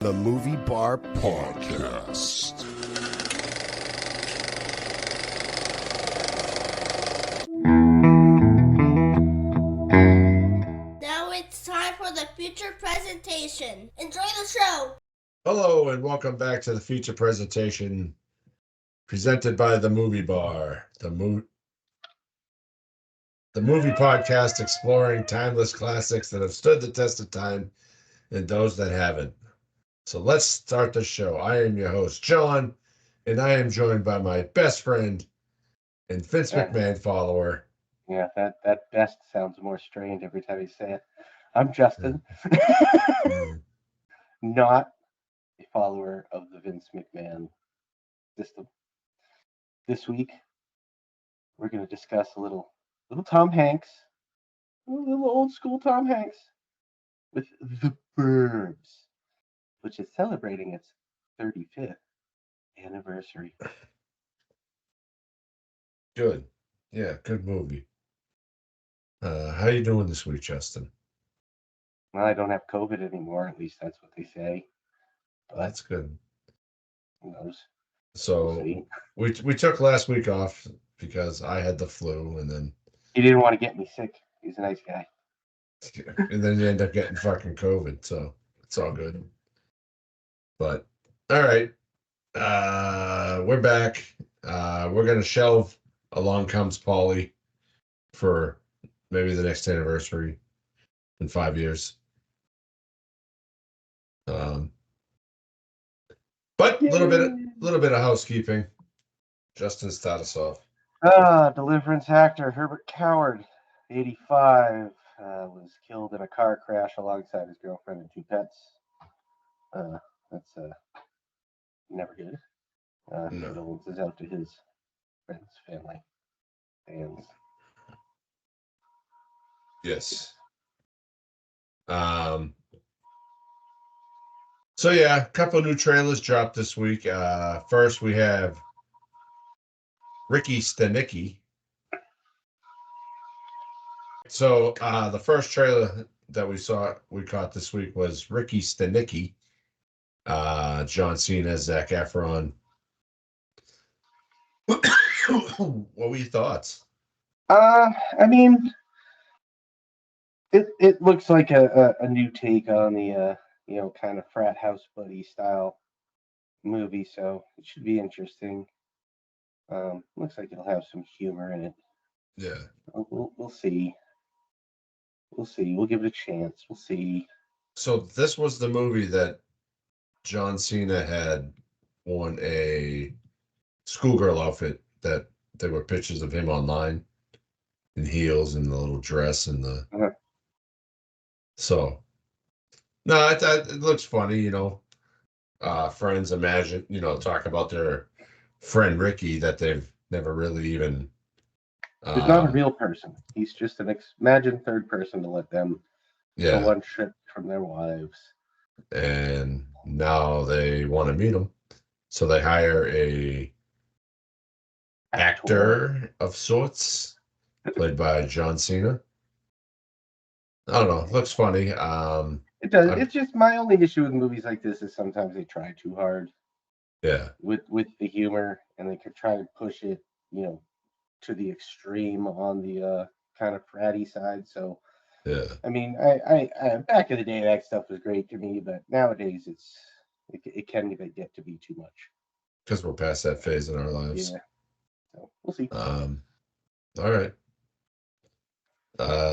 The Movie Bar Podcast. Now it's time for the feature presentation. Enjoy the show. Hello and welcome back to the feature presentation presented by the Movie Bar, the movie podcast exploring timeless classics that have stood the test of time and those that haven't. So let's start the show. I am your host, John, and I am joined by my best friend and Vince McMahon follower. Yeah, that best sounds more strained every time you say it. I'm Justin, not a follower of the Vince McMahon system. This week, we're going to discuss a little Tom Hanks, a little old school Tom Hanks, with the Burbs, which is celebrating its 35th anniversary. Good. Yeah, good movie. How you doing this week, Justin? Well, I don't have COVID anymore, at least that's what they say. But That's good. who knows? So We'll see. we took last week off because I had the flu, and then He didn't want to get me sick. He's a nice guy. you end up getting fucking COVID, so it's all good. But all right, we're back. We're gonna shelve Along Comes Polly for maybe the next anniversary in 5 years. But a little bit of housekeeping. Justin, start us off. Deliverance actor Herbert Coward, 85, was killed in a car crash alongside his girlfriend and two pets. That's never good. Condolences out to his friends, family, fans. Yes. So yeah, a couple new trailers dropped this week. First we have Ricky Stenicki. So the first trailer that we caught this week was Ricky Stenicki. John Cena, Zac Efron. What were your thoughts? I mean, it looks like a new take on the kind of frat house buddy style movie, so it should be interesting. Looks like it'll have some humor in it. Yeah. We'll see. We'll see. We'll give it a chance. We'll see. So this was the movie that John Cena had worn a schoolgirl outfit that there were pictures of him online in heels and the little dress and the. Uh-huh. So, no, it looks funny, friends imagine, talk about their friend Ricky that they've never really even. He's not a real person. He's just an imagined third person to let them go on trip from their wives. And now they want to meet him, so they hire a actor of sorts, played by John Cena. I don't know. It looks funny. It does. It's just my only issue with movies like this is sometimes they try too hard. Yeah. With the humor, and they could try to push it, to the extreme on the kind of fratty side. So, yeah. I mean, I back in the day that stuff was great to me, but nowadays it can get to be too much. Because we're past that phase in our lives. Yeah. So we'll see. All right.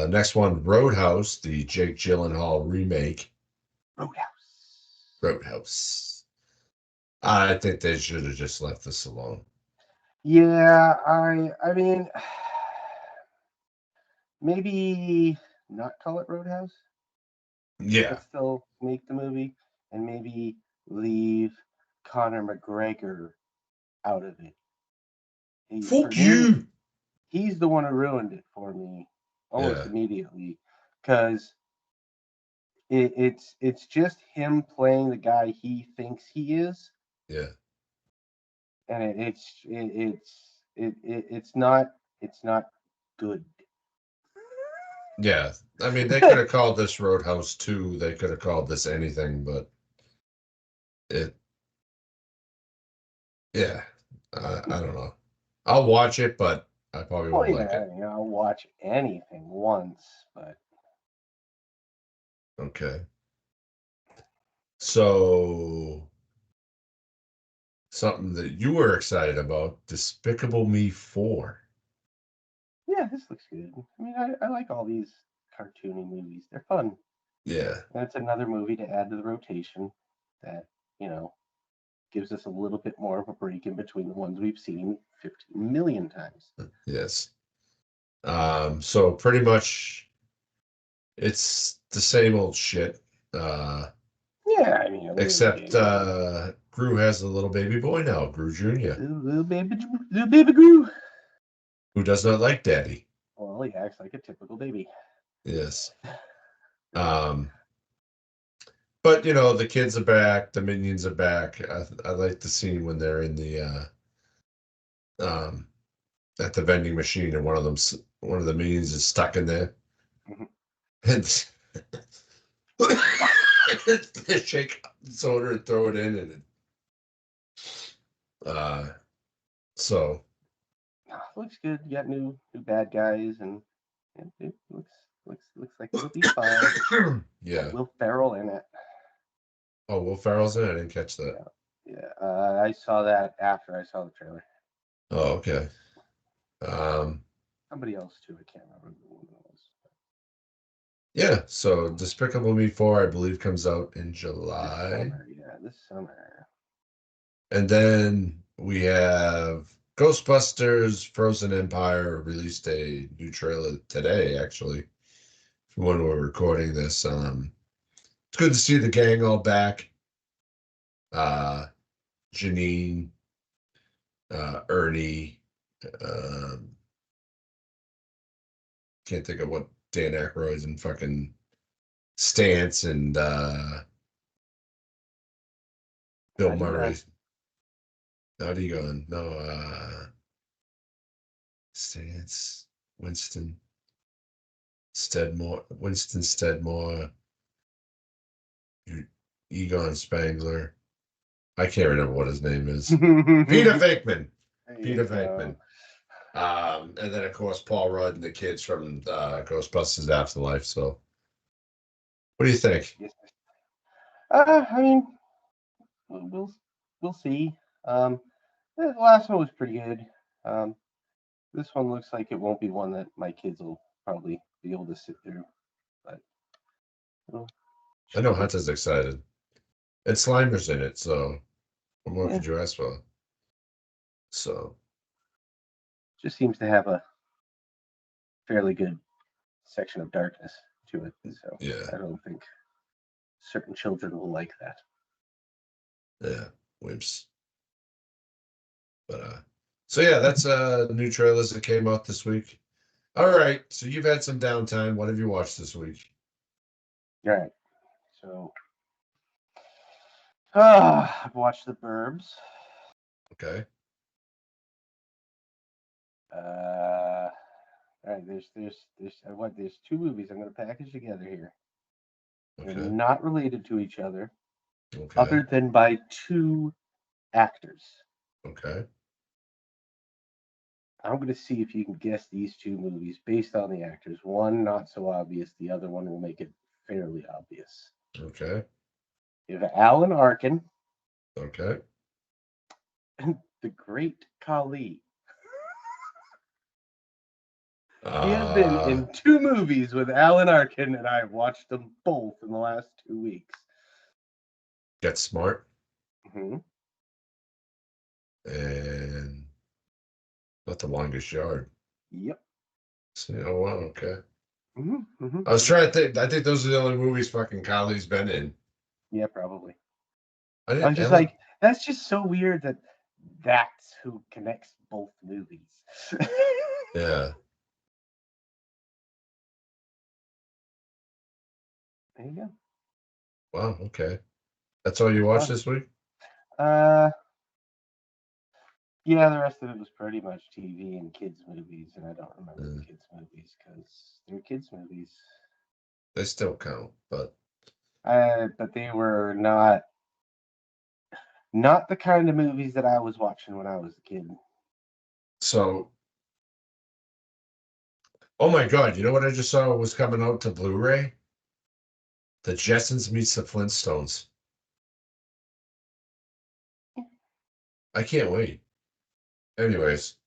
Next one, Roadhouse, the Jake Gyllenhaal remake. Roadhouse. I think they should have just left this alone. Yeah, I mean, maybe not call it Roadhouse. Yeah. But still make the movie, and maybe leave Conor McGregor out of it. Fuck you! He's the one who ruined it for me almost immediately, because it's just him playing the guy he thinks he is. Yeah. And it's not good. Yeah, I mean, they could have called this Roadhouse 2. They could have called this anything, but Yeah, I don't know. I'll watch it, but I probably Well, won't like yeah, it. I'll watch anything once, but Okay. So something that you were excited about, Despicable Me 4. yeah, this looks good. I mean, I like all these cartoony movies. They're fun. Yeah. And it's another movie to add to the rotation that, you know, gives us a little bit more of a break in between the ones we've seen 15 million times. Yes. So pretty much it's the same old shit. Yeah, I mean, a little Except bit. Gru has a little baby boy now, Gru Jr., Little baby Gru. who does not like daddy. Well, he acts like a typical baby. Yes. Um, but you know, the kids are back, the minions are back. I like the scene when they're in the um at the vending machine and one of the minions is stuck in there. Mhm. And they shake the soda and throw it in and so Looks good. You got new bad guys, and it looks like it'll be fun. yeah. Will Ferrell in it. Oh, Will Ferrell's in it? I didn't catch that. Yeah, yeah. I saw that after I saw the trailer. Oh, okay. Um, Somebody else too. I can't remember who it was. yeah, so Despicable Me 4, I believe, comes out in This July. summer, yeah, this summer. And then we have Ghostbusters Frozen Empire released a new trailer today, actually, from when we're recording this. It's good to see the gang all back. Janine, Ernie, um, can't think of what Dan Aykroyd's and fucking Stance and Bill How'd he go? Murray. How'd he go? No, Stance, Winston Stedmore, Egon Spangler. I can't remember what his name is. Peter Venkman. There Peter you Venkman. go. And then of course Paul Rudd and the kids from Ghostbusters Afterlife. So, what do you think? Yes. I mean, we'll see. Um, the last one was pretty good. Um, this one looks like it won't be one that my kids will probably be able to sit through, but it'll, I should be know good. Hunter's excited. And Slimer's in it, so what more Yeah, could you ask for? So, just seems to have a fairly good section of darkness to it, so yeah, I don't think certain children will like that. yeah, wimps. But so yeah, that's new trailers that came out this week. All right, so you've had some downtime. What have you watched this week? All right, so I've watched the Burbs. Okay. All right, there's two movies I'm going to package together here. They're Okay. not related to each other, Okay. other than by two actors. Okay. I'm going to see if you can guess these two movies based on the actors. One not so obvious, the other one will make it fairly obvious. Okay. You have Alan Arkin Okay. and the great Kali. He has been Uh, in two movies with Alan Arkin, and I've watched them both in the last 2 weeks. Get Smart Mm-hmm. and Not the Longest Yard. Yep. See, oh wow, okay. Mm-hmm. Mm-hmm. I was trying to think. I think those are the only movies fucking Kylie's been in. Yeah, probably. I I was didn't. just Ellen, like, that's just so weird that that's who connects both movies. yeah. There you go. Wow. Okay. That's all you watched Fun. this week? Uh, yeah, the rest of it was pretty much TV and kids movies, and I don't remember the kids movies because they're kids movies. They still count, but But they were not Not the kind of movies that I was watching when I was a kid. So, oh my God, you know what I just saw was coming out to Blu-ray? The Jetsons meets the Flintstones. I can't wait. Anyways,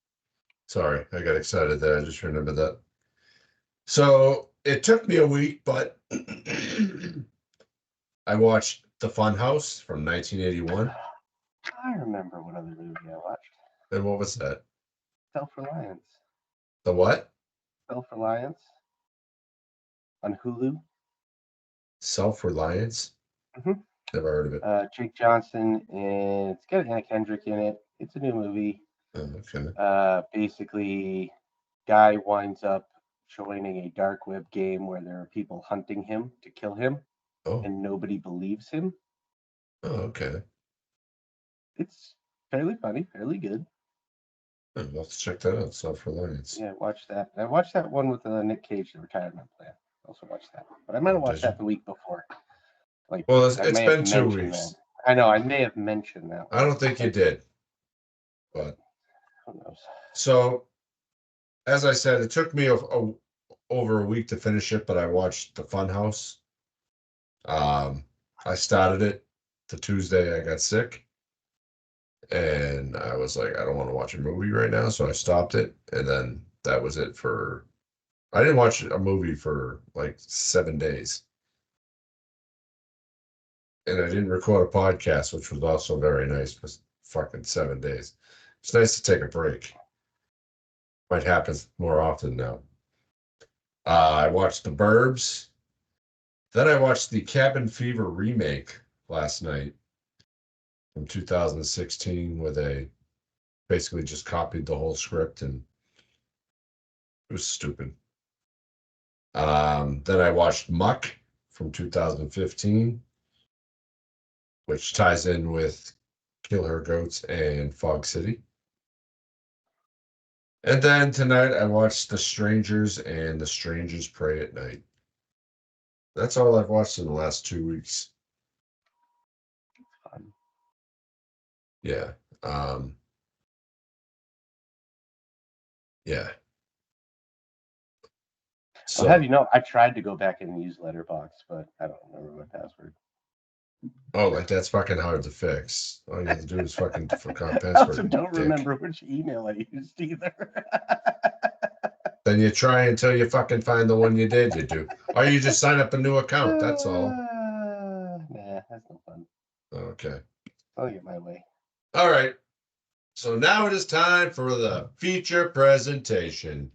sorry, I got excited there. I just remembered that. So it took me a week, but I watched The Funhouse from 1981. I remember what other movie I watched. And what was that? Self-Reliance. The what? Self-Reliance on Hulu. Self-Reliance? Mm-hmm. Never heard of it. Jake Johnson, and it's got Anna Kendrick in it. It's a new movie. Oh, okay. Basically, guy winds up joining a dark web game where there are people hunting him to kill him, Oh, and nobody believes him. okay. It's fairly funny, fairly good. I'll have to check that out. Self-Reliance. Yeah, watch that. And I watched that one with Nick Cage, the retirement plan. Also watched that, but I might have watched that the week before. Like, well, I it's may been have 2 mentioned weeks. that. I know, I may have mentioned that. I don't think you did, but Who knows? so as I said, it took me over a week to finish it, but I watched The Funhouse. I started it the Tuesday I got sick, and I was like, I don't want to watch a movie right now, so I stopped it, and then that was it for. I didn't watch a movie for like 7 days, and I didn't record a podcast, which was also very nice for fucking 7 days. It's nice to take a break. Might happen more often now. I watched The Burbs. Then I watched the Cabin Fever remake last night from 2016, where they basically just copied the whole script, and it was stupid. Then I watched Muck from 2015, which ties in with Kill Her Goats and Fog City. And then tonight I watched The Strangers and The Strangers Pray at Night. That's all I've watched in the last 2 weeks. Fun. Yeah. Yeah. I'll have you know, I tried to go back and use Letterboxd, but I don't remember my password. Oh, like that's fucking hard to fix. All you have to do is fucking forgot I also password. don't remember which email I used either. Then you try until you fucking find the one you did. You do, or you just sign up a new account. That's all. Nah, that's no fun. Okay. I'll get my way. All right. So now it is time for the feature presentation.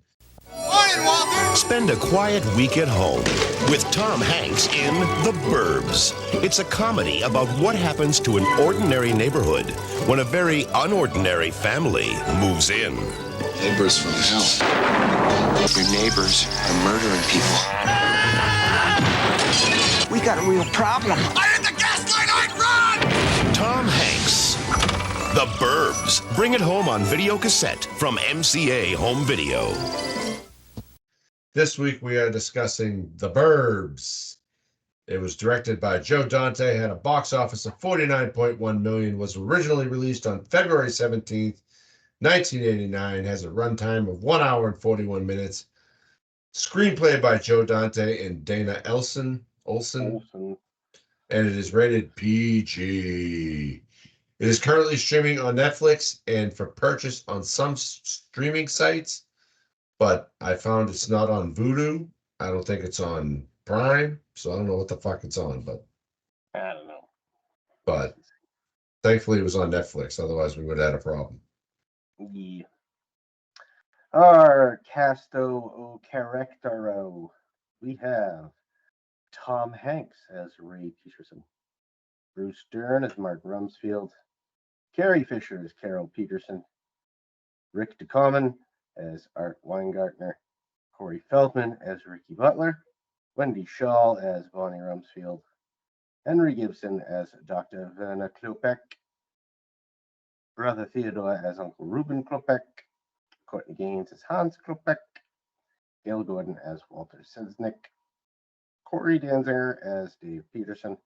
Morning, Walter! Spend a quiet week at home with Tom Hanks in The Burbs. It's a comedy about what happens to an ordinary neighborhood when a very unordinary family moves in. Neighbors from hell. Your neighbors are murdering people. We got a real problem. I hit the gas line, I'd run! Tom Hanks. The Burbs. Bring it home on video cassette from MCA Home Video. This week we are discussing The Burbs. It was directed by Joe Dante, had a box office of $49.1 million, was originally released on February 17th, 1989, has a runtime of 1 hour and 41 minutes. Screenplay by Joe Dante and Dana Olson, and it is rated PG. It is currently streaming on Netflix and for purchase on some streaming sites, but I found it's not on Vudu. I don't think it's on Prime, so I don't know what the fuck it's on, but I don't know. But thankfully it was on Netflix, otherwise we would have had a problem. Yeah. Our casto o charactero. We have Tom Hanks as Ray Peterson, Bruce Dern as Mark Rumsfeld, Carrie Fisher as Carol Peterson, Rick DeCommon as Art Weingartner, Corey Feldman as Ricky Butler, Wendy Shaw as Bonnie Rumsfeld, Henry Gibson as Dr. Werner Klopek, Brother Theodore as Uncle Reuben Klopek, Courtney Gaines as Hans Klopek, Gail Gordon as Walter Selznick, Corey Danziger as Dave Peterson,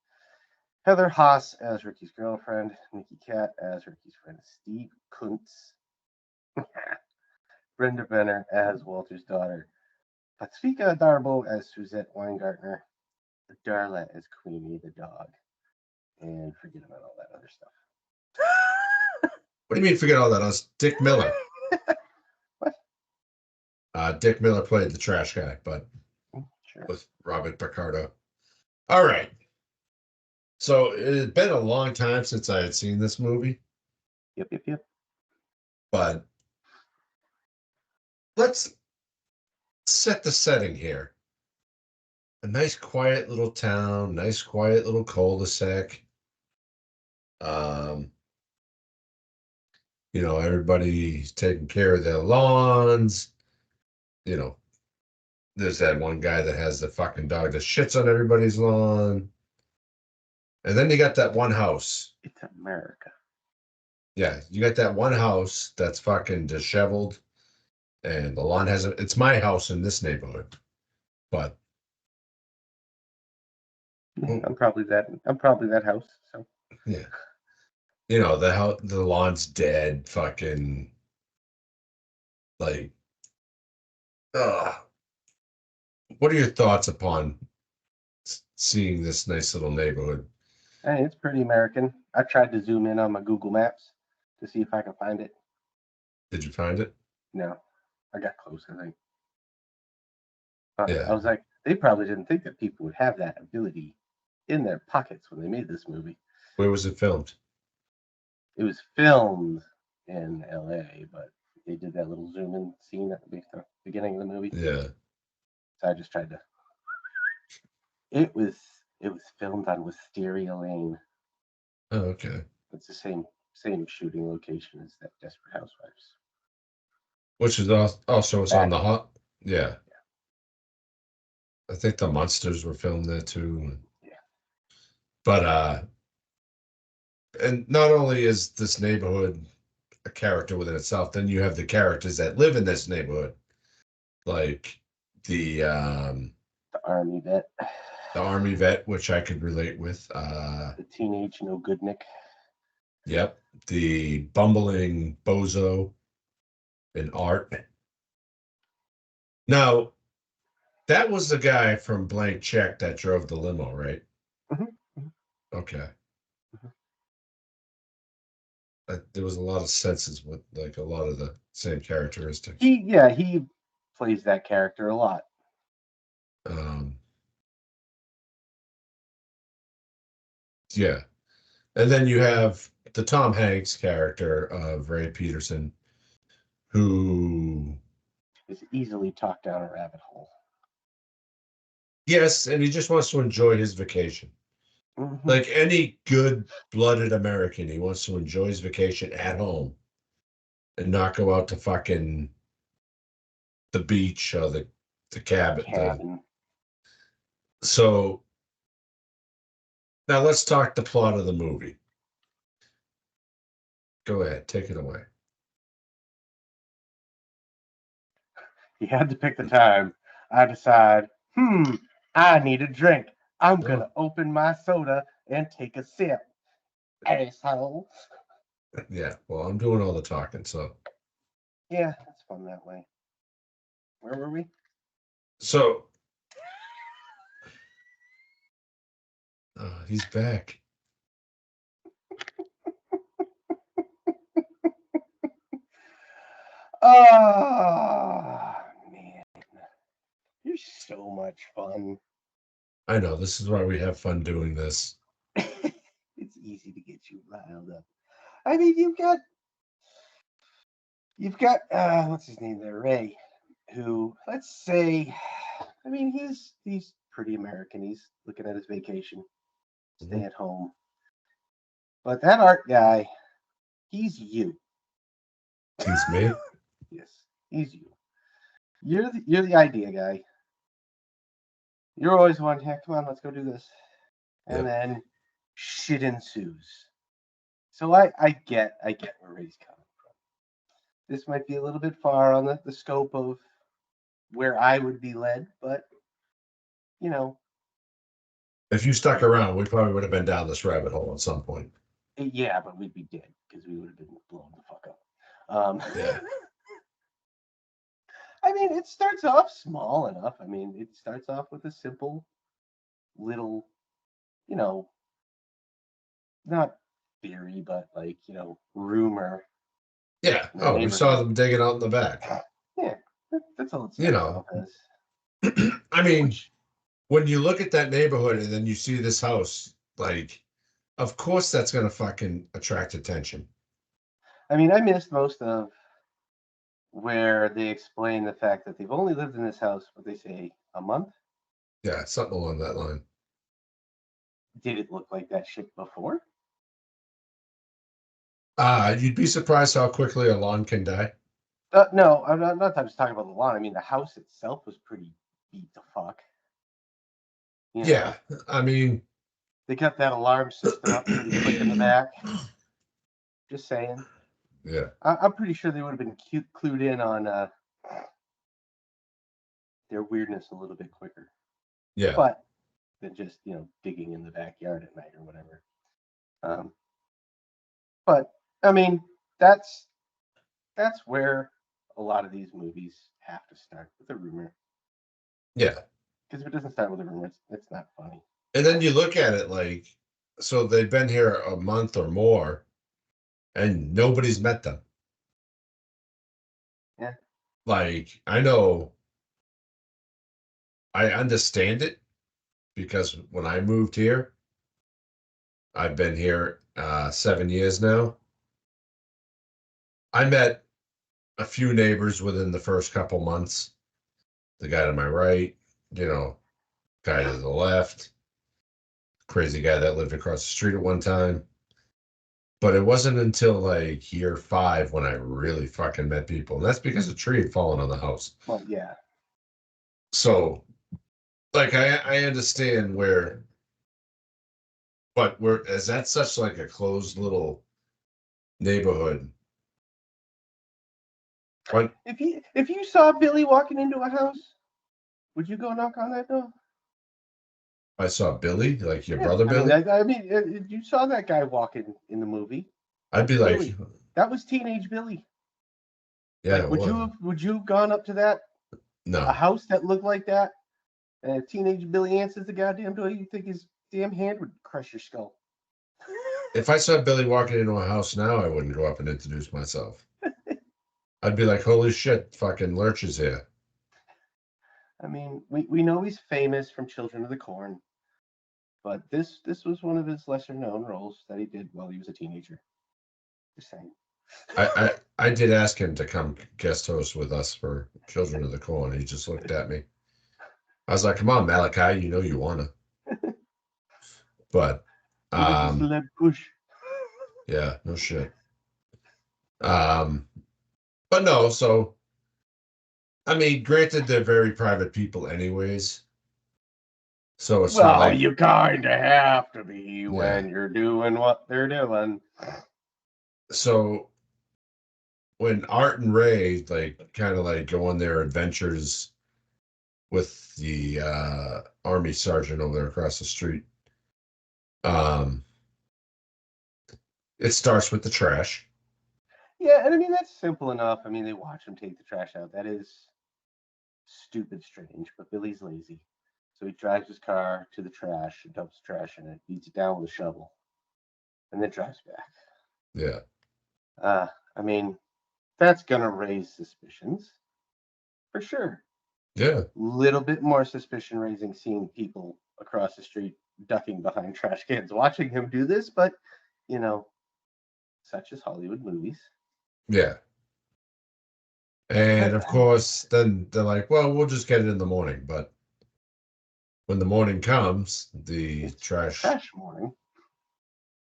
Heather Haas as Ricky's girlfriend, Nikki Cat as Ricky's friend Steve Kuntz, Brenda Benner as Walter's daughter, Patsvika Darbo as Suzette Weingartner, Darla as Queenie the dog, and forget about all that other stuff. What do you mean forget all that? Us Dick Miller. What? Dick Miller played the trash guy, but Sure. with Robert Picardo. All right. So it had been a long time since I had seen this movie, Yep. but let's set the setting here. A nice quiet little town, nice quiet little cul-de-sac. Everybody's taking care of their lawns. There's that one guy that has the fucking dog that shits on everybody's lawn. And then you got that one house. It's America. Yeah, you got that one house that's fucking disheveled, and the lawn hasn't. It's my house in this neighborhood, but I'm probably that house. So yeah, the lawn's dead. Fucking like, what are your thoughts upon seeing this nice little neighborhood? hey, it's pretty American. I tried to zoom in on my Google Maps to see if I could find it. Did you find it? No, I got close, I think. But Yeah. I was like, they probably didn't think that people would have that ability in their pockets when they made this movie. Where was it filmed? It was filmed in LA, but they did that little zoom in scene at the beginning of the movie. Yeah. So I just tried to. It was filmed on Wisteria Lane. Oh, okay. It's the same shooting location as that Desperate Housewives. Which is also it's on the hot. Yeah. I think the Monsters were filmed there too. Yeah. But and not only is this neighborhood a character within itself, then you have the characters that live in this neighborhood, like the Army vet, army vet, which I could relate with. the teenage no good Nick. Yep, the bumbling bozo in art. Now, that was the guy from Blank Check that drove the limo, right? Mm-hmm. Okay. Mm-hmm. There was a lot of senses with like a lot of the same characteristics. He plays that character a lot. Yeah. And then you have the Tom Hanks character of Ray Peterson, who is easily talked down a rabbit hole. Yes, and he just wants to enjoy his vacation. Mm-hmm. Like any good-blooded American, he wants to enjoy his vacation at home and not go out to fucking the beach or the cabin. So now let's talk the plot of the movie. Go ahead, take it away. He had to pick the time. I decide, I need a drink. I'm going to open my soda and take a sip. Asshole. Yeah, well, I'm doing all the talking, so. Yeah, it's fun that way. Where were we? So. He's back. Oh, man. You're so much fun. I know. This is why we have fun doing this. It's easy to get you riled up. I mean, you've got what's his name there, Ray, who, let's say, I mean, he's pretty American. He's looking at his vacation, stay at home. But that art guy, he's you. He's me? Yes, he's you. You're the idea guy. You're always one, heck, come on, let's go do this. And then shit ensues. So I get where Ray's coming from. This might be a little bit far on the scope of where I would be led, but If you stuck around, we probably would have been down this rabbit hole at some point. Yeah, but we'd be dead because we would have been blown the fuck up. Yeah. I mean, it starts off small enough. I mean, it starts off with a simple little, you know, not theory, but like, rumor. Yeah. in the Oh, we saw neighborhood. them digging out in the back. Yeah, that's all it You starts know. off as. I mean, Which, when you look at that neighborhood and then you see this house, like, of course that's gonna fucking attract attention. I mean, I missed most of where they explain the fact that they've only lived in this house, what they say, a month. Yeah, something along that line. Did it look like that shit before? You'd be surprised how quickly a lawn can die. No, I'm not just talking about the lawn. I mean, the house itself was pretty beat the fuck. Yeah, I mean, They got that alarm system up pretty quick in the back. Just saying. yeah, I'm pretty sure they would have been clued in on their weirdness a little bit quicker. yeah, But than just digging in the backyard at night or whatever. But I mean, that's where a lot of these movies have to start with a rumor. yeah. Because if it doesn't start with a rumor, it's not funny. And then you look at it like, so they've been here a month or more, and nobody's met them. Yeah. Like, I know, I understand it because when I moved here, I've been here 7 years now. I met a few neighbors within the first couple months. The guy to my right, guy to the left, crazy guy that lived across the street at one time. But it wasn't until like year 5 when I really fucking met people. And that's because a tree had fallen on the house. Well, yeah. So, like, I understand where, but is that such like a closed little neighborhood? But If you saw Billy walking into a house, would you go knock on that door? I saw Billy, like your Yeah, brother Billy. I mean, you saw that guy walking in the movie. I'd be Billy. like, That was teenage Billy. yeah, Like, would you have gone up to a no. house that looked like that? And teenage Billy answers the goddamn door. You think his damn hand would crush your skull? If I saw Billy walking into a house now, I wouldn't go up and introduce myself. I'd be like, holy shit, fucking Lurch is here. I mean, we know he's famous from Children of the Corn, but this was one of his lesser known roles that he did while he was a teenager. Just saying. I did ask him to come guest host with us for Children of the Corn. He just looked at me. I was like, come on, Malachi, you know you wanna. But push. yeah, no shit. But no, so I mean, granted, they're very private people anyways. So it's not like, you kind of have to be when you're doing what they're doing. So when Art and Ray like kind of like go on their adventures with the army sergeant over there across the street, it starts with the trash. Yeah, and I mean that's simple enough. I mean they watch him take the trash out. That is stupid strange, but Billy's lazy. So he drives his car to the trash, dumps the trash in it, beats it down with a shovel, and then drives back. Yeah. I mean, that's gonna raise suspicions. For sure. Yeah. Little bit more suspicion raising seeing people across the street ducking behind trash cans watching him do this, but such as Hollywood movies. Yeah. And of course, then they're like, well, we'll just get it in the morning. But when the morning comes, the trash morning.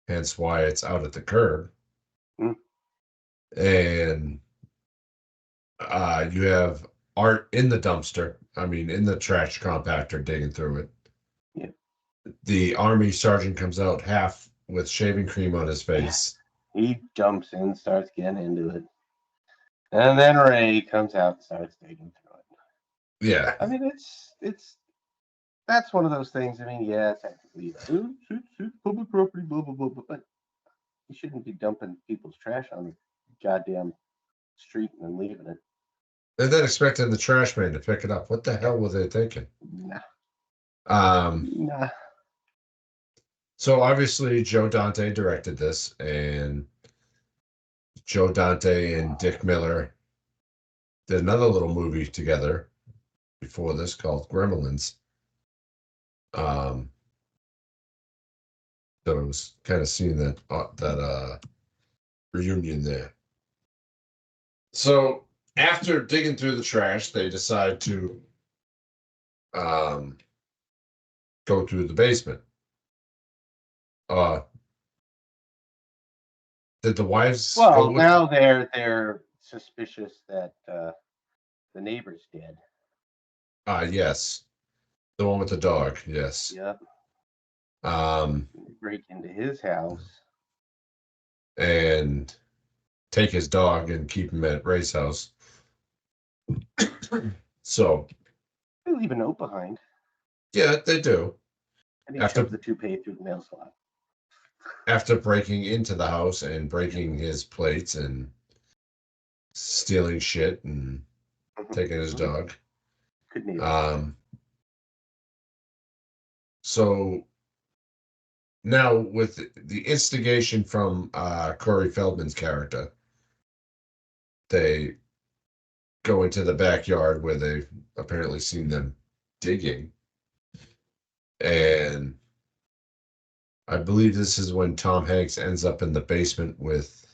Hence why it's out at the curb. Mm. And you have Art in the dumpster. I mean, in the trash compactor digging through it. Yeah. The army sergeant comes out half with shaving cream on his face. He jumps in, starts getting into it. And then Ray comes out and starts digging through it. Yeah. I mean, that's one of those things. I mean, yeah, technically, it's public property, blah blah blah, but you shouldn't be dumping people's trash on the goddamn street and then leaving it. And then expecting the trash man to pick it up. What the hell were they thinking? Nah. Nah. So obviously Joe Dante directed this, and Joe Dante and Dick Miller did another little movie together before this called Gremlins. So I was kind of seeing that reunion there. So after digging through the trash, they decide to go through the basement. Did the wives? Well, now they're suspicious that the neighbor's dead. Yes, the one with the dog. Yes. Yep. Break into his house and take his dog and keep him at Ray's house. So they leave a note behind. Yeah, they do. And he shoves the toupee through the mail slot. After breaking into the house and breaking his plates and stealing shit and taking his dog. Good neighbor. So now with the instigation from Corey Feldman's character, they go into the backyard where they've apparently seen them digging. And I believe this is when Tom Hanks ends up in the basement with,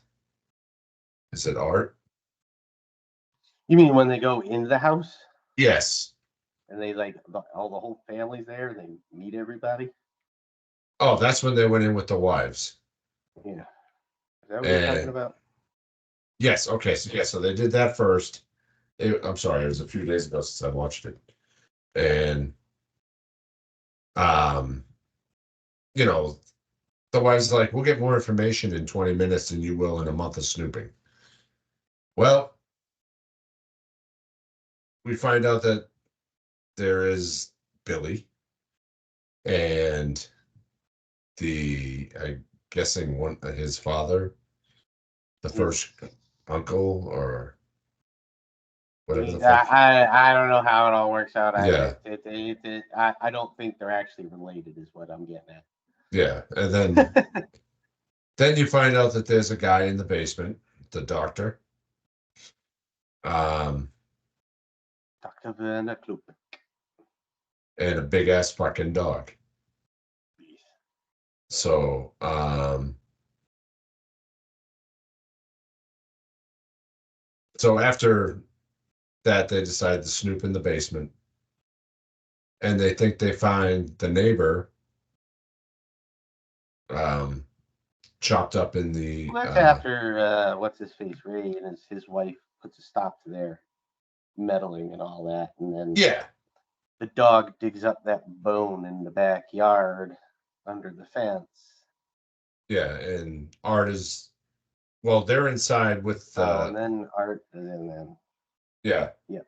is it Art? You mean when they go into the house? Yes. And they the whole family's there and they meet everybody? Oh, that's when they went in with the wives. Yeah. Is that what you're talking about? Yes. Okay. So they did that first. I'm sorry, it was a few days ago since I watched it. And the wife's like, we'll get more information in 20 minutes than you will in a month of snooping. Well, we find out that there is Billy and I'm guessing his father, the first uncle or whatever. I don't know how it all works out. Yeah. I don't think they're actually related is what I'm getting at. Yeah. And then you find out that there's a guy in the basement, the doctor. Dr. Werner Klupek. And a big ass fucking dog. So, so after that, they decide to snoop in the basement, and they think they find the neighbor, chopped up in the. Well, that's after what's his face, Ray, and his wife puts a stop to their meddling and all that, and then the dog digs up that bone in the backyard under the fence. Yeah, and Art is, they're inside with. And then Art, and then. Yeah. Yeah.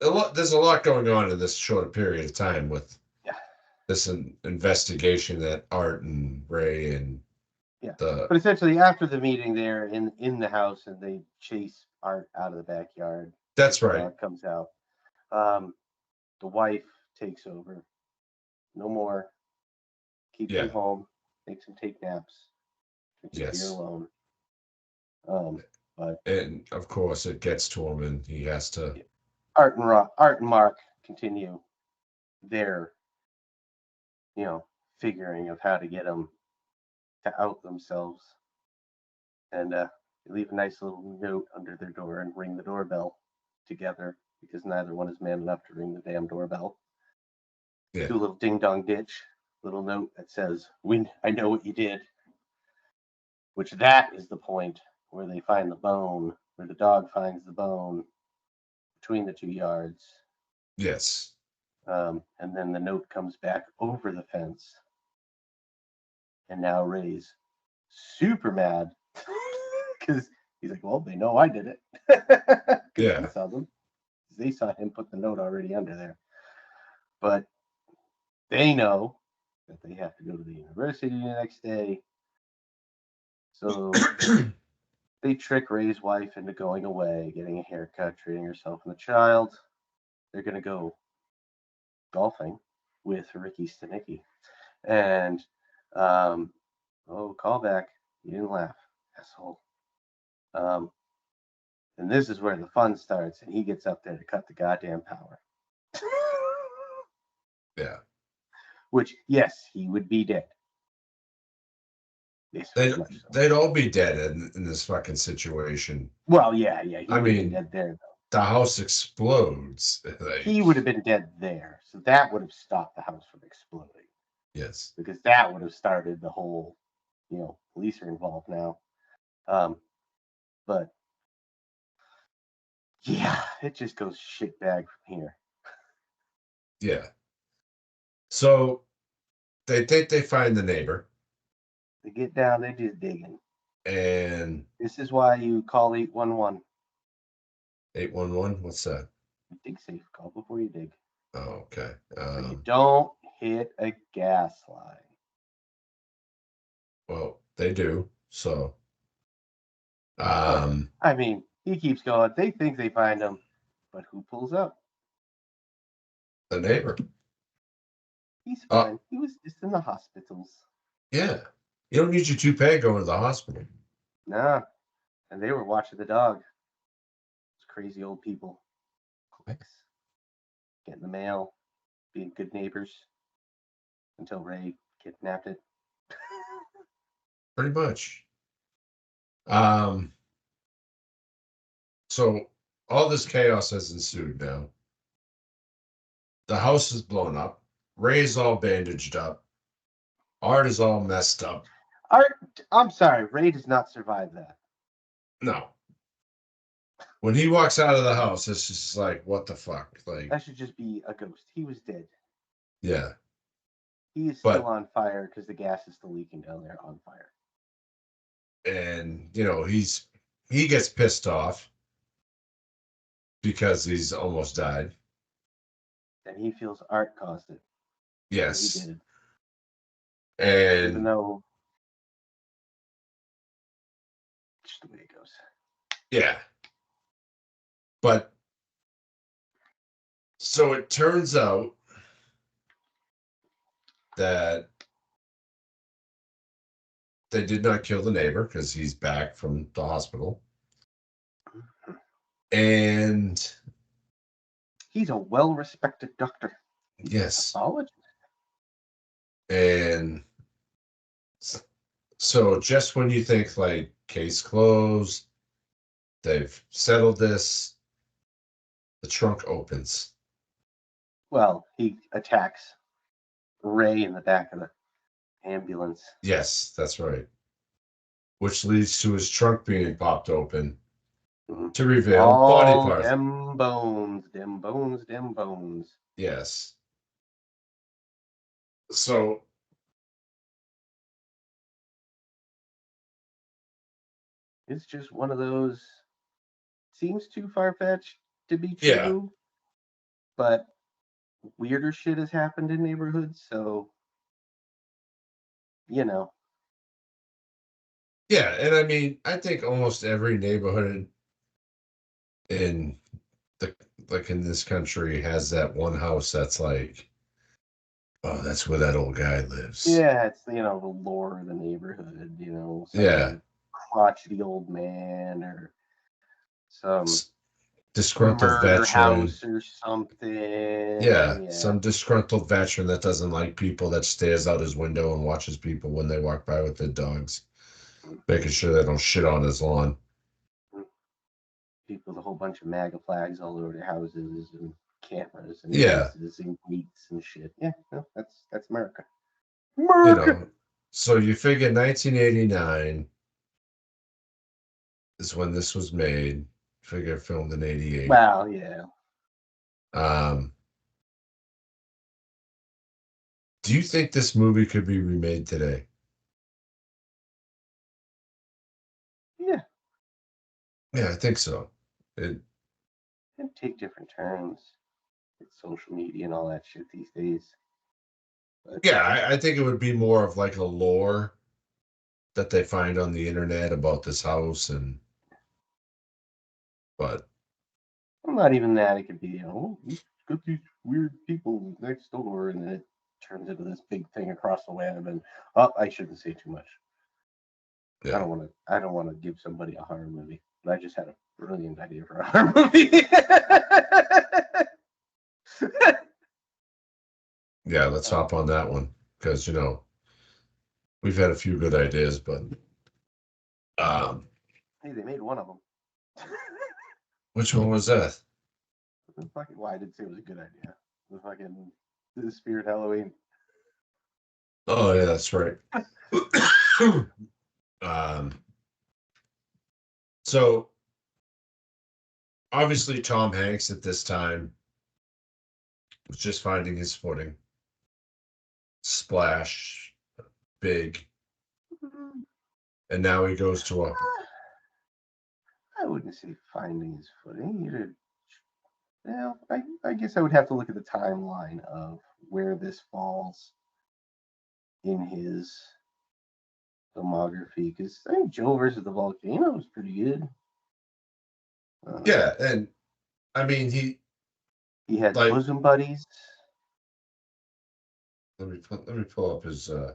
There's a lot going on in this short period of time with this investigation that Art and Ray and but essentially after the meeting they're in the house and they chase Art out of the backyard. That's right. The dog comes out. The wife takes over. No more. Keeps him home. Makes him take naps. Drinks beer alone. And of course it gets to him and he has to. Art and Mark continue their, figuring of how to get them to out themselves. And they leave a nice little note under their door and ring the doorbell together because neither one is man enough to ring the damn doorbell. Yeah. Do a little ding dong ditch, little note that says, I know what you did. Which that is the point where they find the bone, where the dog finds the bone between the 2 yards. Yes. And then the note comes back over the fence. And now Ray's super mad because he's like, well, they know I did it. Yeah. They saw him put the note already under there. But they know that they have to go to the university the next day. So they trick Ray's wife into going away, getting a haircut, treating herself and the child. They're going to go golfing with Ricky Stenicki. And, callback. You didn't laugh, asshole. And this is where the fun starts, and he gets up there to cut the goddamn power. Yeah. Which, yes, he would be dead. They'd all be dead in this fucking situation. Well, yeah. He would have been dead there, though. The house explodes. He would have been dead there. So that would have stopped the house from exploding. Yes. Because that would have started the whole, police are involved now. But yeah, it just goes shitbag from here. Yeah. So they think they find the neighbor. They get down, they're just digging. And this is why you call 811. 811? What's that? Dig safe. Call before you dig. Oh, okay. You don't hit a gas line. Well, they do. So, I mean, he keeps going. They think they find him, but who pulls up? The neighbor. He's fine. He was just in the hospitals. Yeah. You don't need your toupee going to the hospital. Nah. And they were watching the dog. Those crazy old people. Clicks. Getting the mail. Being good neighbors. Until Ray kidnapped it. Pretty much. So all this chaos has ensued now. The house is blown up. Ray's all bandaged up. Art is all messed up. Art, I'm sorry, Ray does not survive that. No. When he walks out of the house, it's just like, what the fuck? Like, that should just be a ghost. He was dead. Yeah. He is still on fire because the gas is still leaking down there on fire. And, he gets pissed off because he's almost died. And he feels Art caused it. Yes. He did. And even though just the way it goes. Yeah. But so it turns out that they did not kill the neighbor because he's back from the hospital. And he's a well-respected doctor. Yes. And so just when you think like case closed, they've settled this, the trunk opens. Well, he attacks Ray in the back of the ambulance. Yes, that's right. Which leads to his trunk being popped open to reveal body parts. Dem bones. Yes. So it's just one of those, seems too far-fetched to be true, but weirder shit has happened in neighborhoods, so Yeah, and I mean, I think almost every neighborhood in in this country has that one house that's like, oh, that's where that old guy lives. Yeah, it's the lore of the neighborhood, some crotchety old man or some disgruntled veteran house or something. Yeah, some disgruntled veteran that doesn't like people, that stares out his window and watches people when they walk by with their dogs, making sure they don't shit on his lawn. People with a whole bunch of MAGA flags all over their houses and cameras and fences and meats and shit. Yeah, no, that's America. So you figure 1989 is when this was made. Figure filmed in 88. Well, yeah. Do you think this movie could be remade today? Yeah. Yeah, I think so. It'd take different turns. social media and all that shit these days. But Yeah, I think it would be more of like a lore that they find on the internet about this house, but well, not even that. It could be, we've got these weird people next door, and then it turns into this big thing across the web. And I shouldn't say too much. yeah. I don't want to give somebody a horror movie. But I just had a brilliant idea for a horror movie. Yeah, let's hop on that one because we've had a few good ideas, but Hey, they made one of them. which one was that? Well, I didn't say it was a good idea. The Spirit Halloween. Oh yeah, that's right. um, so obviously Tom Hanks at this time was just finding his footing. Splash, big, and now he goes to a I wouldn't say finding his footing. I guess I would have to look at the timeline of where this falls in his filmography, because I think Joe versus the Volcano was pretty good. yeah, and I mean He had like Bosom Buddies. let me pull up his That's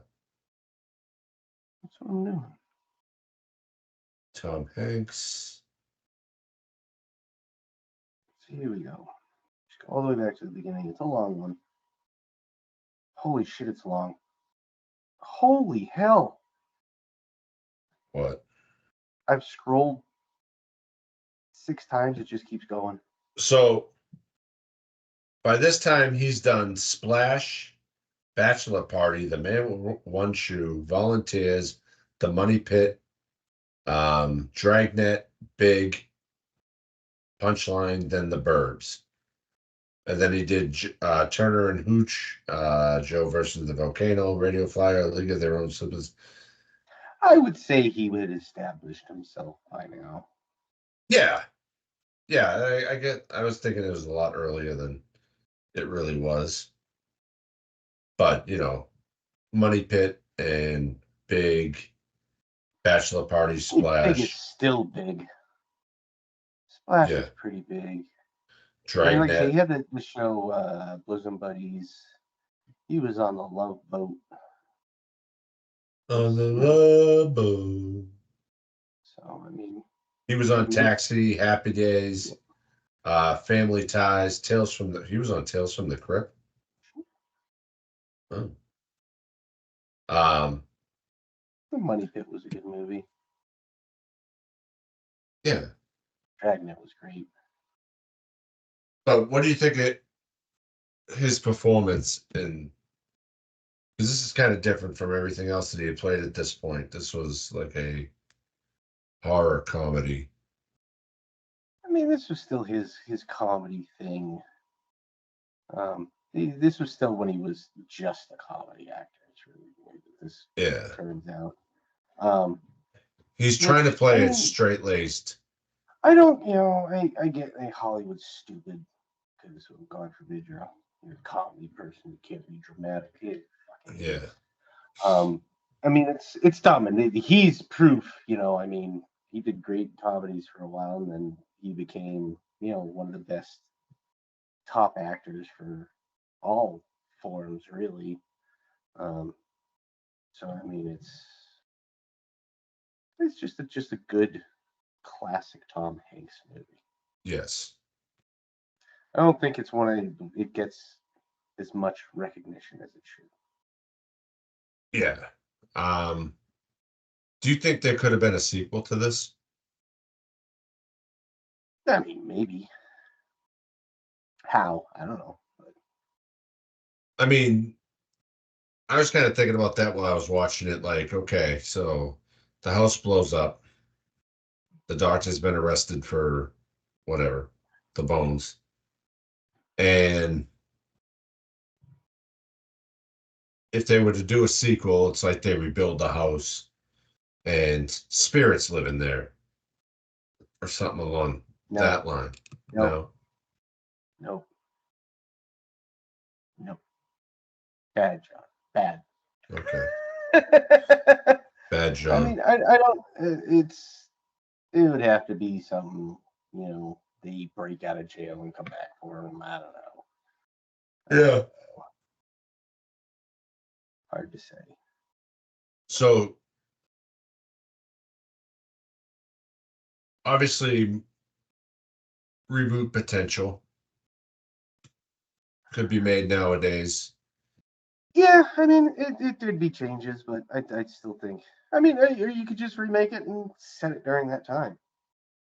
what I'm doing. Tom Hanks. So here we go. Just go all the way back to the beginning. It's a long one. Holy shit, it's long. Holy hell. What? I've scrolled 6 times. It just keeps going. So by this time he's done Splash, Bachelor Party, The Man with One Shoe, Volunteers, The Money Pit, Dragnet, Big, Punchline, then The Burbs. And then he did Turner and Hooch, Joe versus the Volcano, Radio Flyer, League of Their Own Substance. I would say he would have established himself by now. Yeah. Yeah, I was thinking it was a lot earlier than it really was. But, Money Pit and Big, Bachelor Party, Big is Splash. still big. Splash Yeah. is pretty big. I mean, like I say, Dragnet. he had the show Bosom Buddies. He was on the Love Boat. On the love boat. So, I mean, He was on Taxi, Happy Days, Family Ties, he was on Tales from the Crypt. Oh. The Money Pit was a good movie. Yeah. Dragnet was great. But what do you think his performance in, because this is kind of different from everything else that he had played at this point. This was like a horror comedy. I mean, this was still his comedy thing. This was still when he was just a comedy actor. It's really weird that this turns out. He's trying to play it straight-laced. I don't, I get Hollywood's stupid because, God forbid, you're a comedy person. You can't be dramatic. Yeah. I mean, it's dumb, and he's proof. I mean, he did great comedies for a while, and then he became, one of the best top actors for all forms, really. So I mean, it's just a good classic Tom Hanks movie. Yes. I don't think it's it gets as much recognition as it should. Yeah. Do you think there could have been a sequel to this? I mean, maybe. How? I don't know. But I mean, I was kind of thinking about that while I was watching it. Like, okay, so the house blows up. The doctor's been arrested for whatever, the bones. And if they were to do a sequel, it's like they rebuild the house and spirits live in there or something along that line. No. No. Bad, John. Bad. Okay. Bad I John. mean, I don't. It would have to be something, they break out of jail and come back for him. I don't know. Yeah. Hard to say. So obviously, reboot potential could be made nowadays. Yeah, I mean, there'd be changes, but I still think. I mean, or you could just remake it and set it during that time.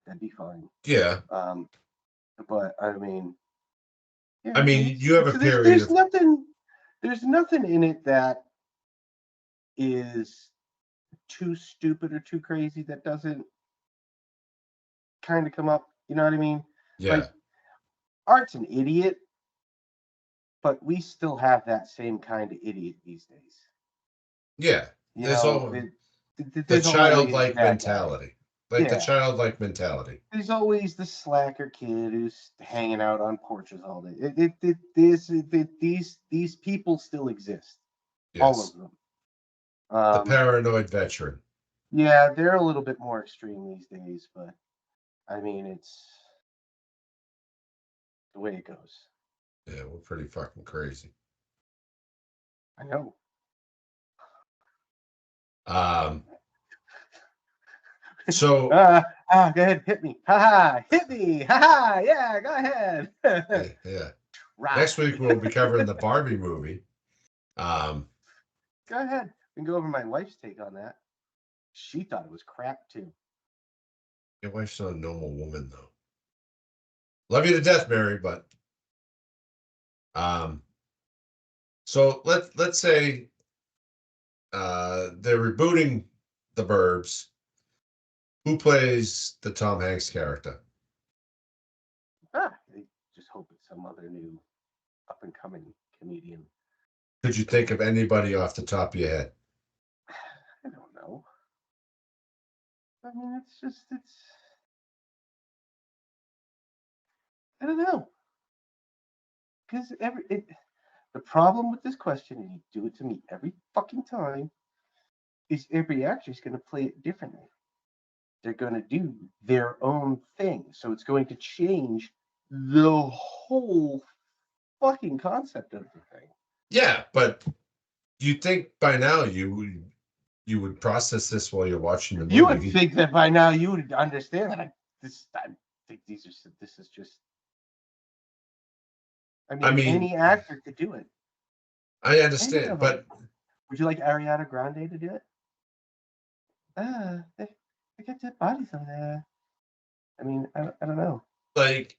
That'd be fine. Yeah. But I mean, yeah, I mean, you have a period there's of nothing in it that is too stupid or too crazy that doesn't kind of come up. You know what I mean? yeah. Like, Art's an idiot, but we still have that same kind of idiot these days. Yeah. You There's know, the there's always childlike that guy. mentality. Like the Yeah. childlike mentality. There's always the slacker kid who's hanging out on porches all day. These people still exist. All Yes. of them. The paranoid veteran. Yeah, they're a little bit more extreme these days, but I mean, it's the way it goes. Yeah, we're pretty fucking crazy. I know. So go ahead, hit me. Ha hit me. Ha yeah, go ahead. yeah. Right. Next week we'll be covering the Barbie movie. Go ahead. We can go over my wife's take on that. She thought it was crap too. Your wife's not a normal woman though. Love you to death, Mary, but so let's say they're rebooting the Burbs. Who plays the Tom Hanks character? I just hope it's some other new up and coming comedian. Could you think of anybody off the top of your head? I don't know. I mean, it's I don't know. Because the problem with this question, and you do it to me every fucking time, is every actor is going to play it differently. They're going to do their own thing. So it's going to change the whole fucking concept of the thing. Yeah, but you think by now you would process this while you're watching the movie. You would think that by now you would understand that. I think this is just. I mean, any actor could do it. I understand, but would you like Ariana Grande to do it? They got dead bodies over there. I mean, I don't know. Like,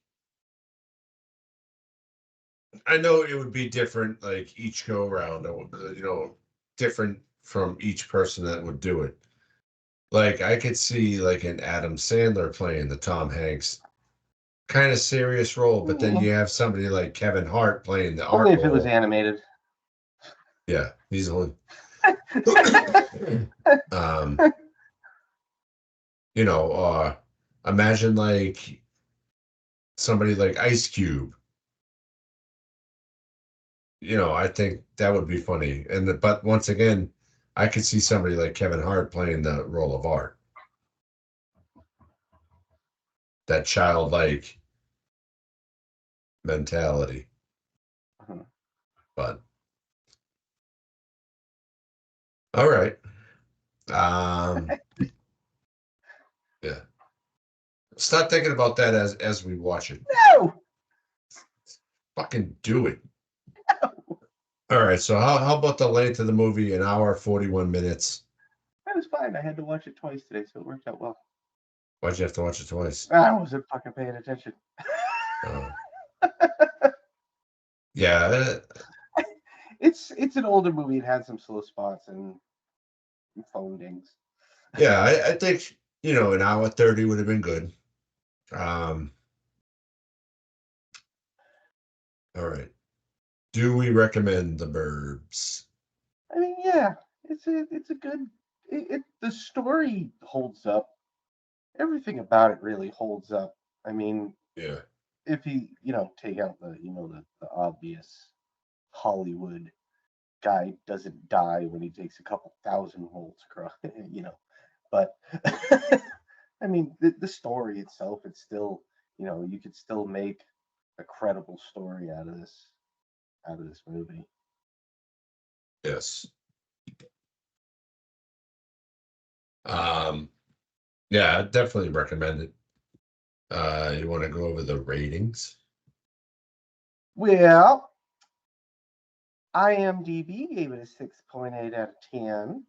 I know it would be different, like each go around, different from each person that would do it. Like, I could see like an Adam Sandler playing the Tom Hanks kind of serious role, but then you have somebody like Kevin Hart playing the art Only if role. it was animated. Yeah, he's only. Imagine like somebody like Ice Cube. I think that would be funny. But once again, I could see somebody like Kevin Hart playing the role of Art. That childlike mentality. But all right. Yeah. Start thinking about that as we watch it. No. Fucking do it. No. All right. So how about the length of the movie? 1 hour, 41 minutes. That was fine. I had to watch it twice today, so it worked out well. Why'd you have to watch it twice? I wasn't fucking paying attention. Oh. Yeah. It's an older movie. It had some slow spots and phone dings. Yeah, I think 1 hour 30 would have been good. All right. Do we recommend the Burbs? I mean, yeah, it's a good. The story holds up. Everything about it really holds up. I mean, yeah. If you take out the the obvious Hollywood guy doesn't die when he takes a couple thousand volts across, But I mean, the story itself, it's still, you could still make a credible story out of this movie. Yes. Yeah, I definitely recommend it. You want to go over the ratings? Well, IMDb gave it a 6.8 out of 10.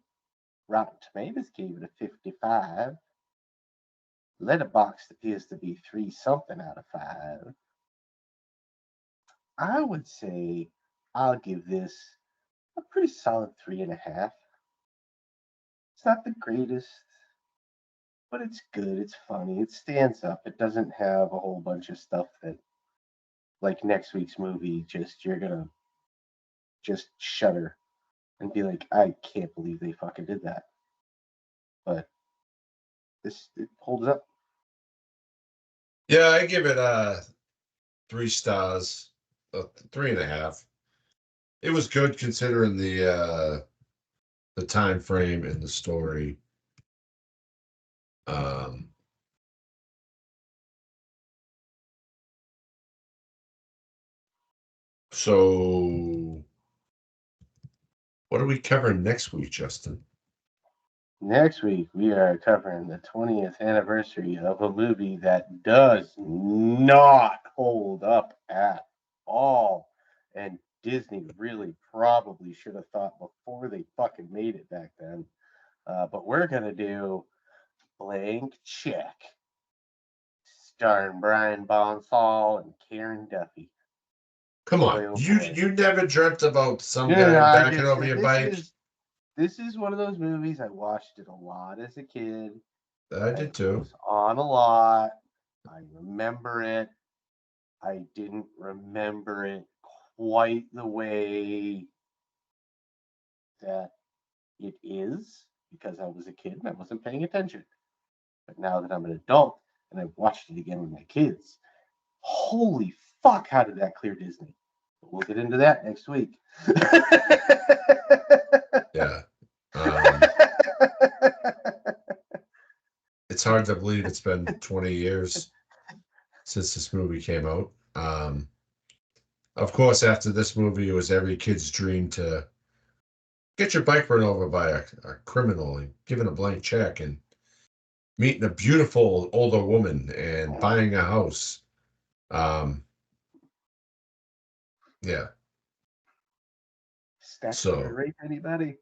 Rotten Tomatoes gave it a 55. Letterboxd appears to be 3 something out of 5. I would say I'll give this a pretty solid 3.5. It's not the greatest, but it's good. It's funny. It stands up. It doesn't have a whole bunch of stuff that, like next week's movie, you're gonna just shudder and be like, I can't believe they fucking did that. But it holds up. Yeah, I give it 3 stars, 3.5. It was good considering the time frame and the story. So what are we covering next week, Justin? Next week, we are covering the 20th anniversary of a movie that does not hold up at all. And Disney really probably should have thought before they fucking made it back then. But we're going to do Blank Check, starring Brian Bonsall and Karen Duffy. Come on, oh you never dreamt about some No, guy no, I backing just over said your bike? This is one of those movies. I watched it a lot as a kid. I did too. It was on a lot. I remember it. I didn't remember it quite the way that it is because I was a kid and I wasn't paying attention. But now that I'm an adult and I've watched it again with my kids, holy fuck, how did that clear Disney? But we'll get into that next week. Yeah. It's hard to believe it's been 20 years since this movie came out. Of course, after this movie, it was every kid's dream to get your bike run over by a criminal and given a blank check and meeting a beautiful older woman and buying a house. Yeah. Statutory rape anybody?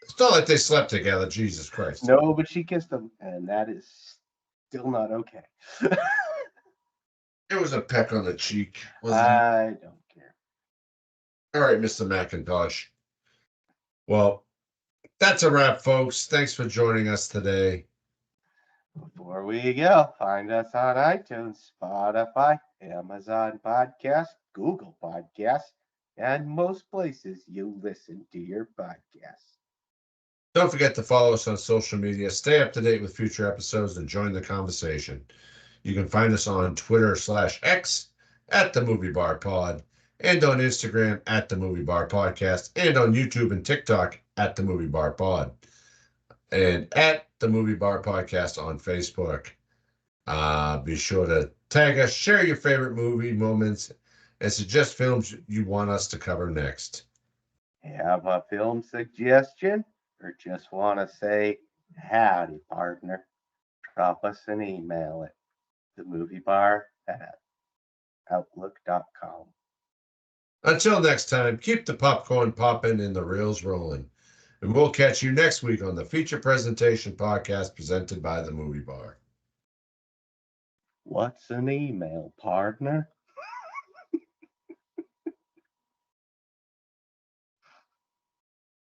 It's not like they slept together, Jesus Christ. No, but she kissed him, and that is still not okay. It was a peck on the cheek. I don't care. All right, Mr. McIntosh. Well, that's a wrap, folks. Thanks for joining us today. Before we go, find us on iTunes, Spotify, Amazon Podcast, Google Podcasts, and most places you listen to your podcasts. Don't forget to follow us on social media, stay up to date with future episodes, and join the conversation. You can find us on Twitter/X at the Movie Bar Pod, and on Instagram at the Movie Bar Podcast, and on YouTube and TikTok at the Movie Bar Pod, and at the Movie Bar Podcast on Facebook. Be sure to tag us, share your favorite movie moments, and suggest films you want us to cover next. Have a film suggestion or just want to say howdy, partner? Drop us an email at themoviebar@outlook.com. Until next time, keep the popcorn popping and the reels rolling. And we'll catch you next week on the Feature Presentation Podcast presented by the Movie Bar. What's an email, partner?